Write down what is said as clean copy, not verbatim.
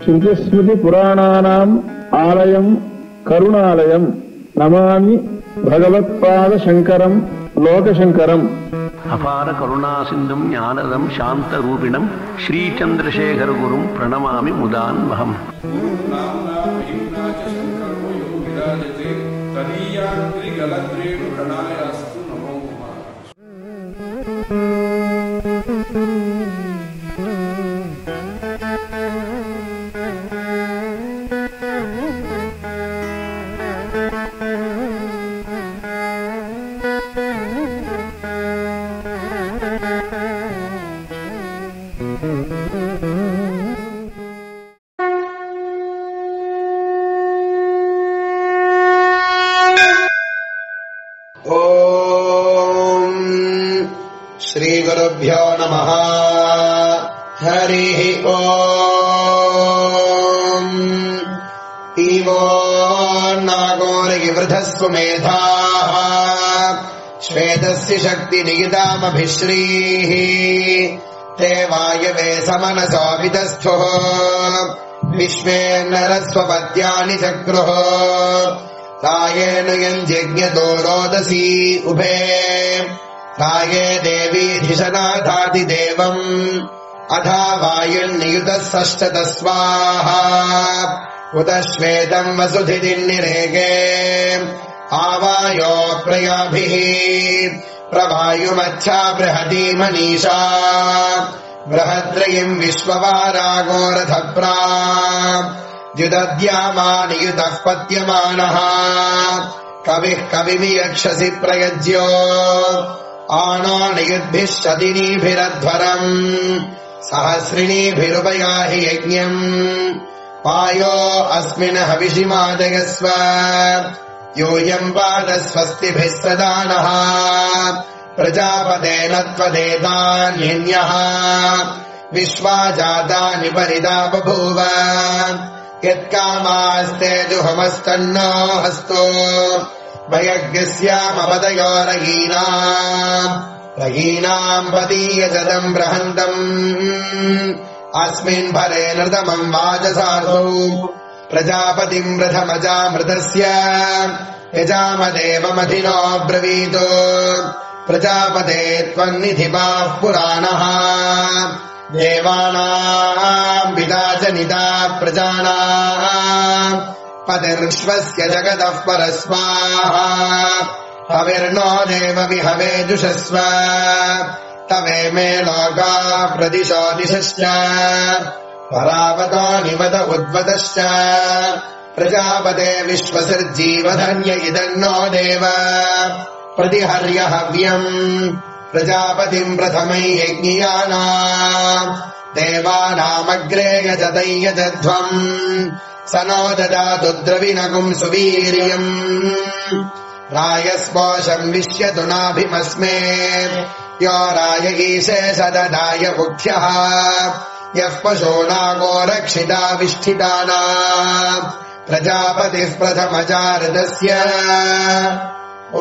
శృతిస్మృతి పురాణానాం ఆలయం కరుణాలయం నమామి భగవత్పాద శంకరం లోకశంకరం. అపార కరుణాసింధుం జ్ఞానదం శాంతరూపిణం శ్రీచంద్రశేఖర గురుం ప్రణమామి ముదాన్వహం. श्रीगुरुभ्यो नमः. हरिः ओम्. इवो नागोरिवृधस्वमेधाः श्वेतस्य शक्तिनिगितामभिश्रीः ते वायवे समनसोऽभितस्थुः विश्वे नरस्वपत्यानि चक्रुः तायेन यञ्जज्ञतो रोदसी उभे ताये देवी धिषनाथादिदेवम् अथा वायुर्नियुतः षष्ठत स्वाहा उत श्वेतम् वसुधिनिरेगे आवायो प्रयाभिः प्रवायुमच्छा बृहती मनीषा बृहद्रयिम् विश्ववारागोरथप्रा युदद्यामानियुतः पत्यमानः कविः कविमियक्षसि प्रयज्यो आनो नियुद्भिः शतिनीभिरध्वरम् सहस्रिणीभिरुपयाहि यज्ञम् पायो अस्मिन् हविषिमादयस्व यूयम् पादस्वस्तिभिः सदा नः प्रजापतेन त्वदेतान्यन्यः विश्वा जातानि परिदा बभूव यत्कामास्ते जुहमस्तन्नो हस्तो भयज्ञस्यामपदयोरयीनाम् पतीयजदम् बृहन्तम् अस्मिन् भरे नृतमम् वाजसाधौ प्रजापतिम् रथमजामृतस्य यजामदेवमधिनो ब्रवीतो प्रजापते त्वन्निधिपाः पुराणः देवानाम् पिता च निता प्रजानाम् पतिर्विश्वस्य जगतः परस्वाहा हविर्नो देवविहवे जुषस्व तवे मे लोकाः प्रदिशो दिशश्च परावतो निवद उद्वतश्च प्रजापते विश्वसर्जीवधन्य इदन्नो देव प्रतिहर्य हव्यम् प्रजापतिम् प्रथमै यज्ञियानाम् देवानामग्रे यजतै यजध्वम् स नो ददातु द्रविणगुम् सुवीर्यम् रायस्पोषम् विश्यतु नाभिमस्मे यो राय ईशे सददाय मुख्यः यः पशूनागोरक्षिताविष्ठितानाम् प्रजापतिः प्रथमजारदस्य. ओ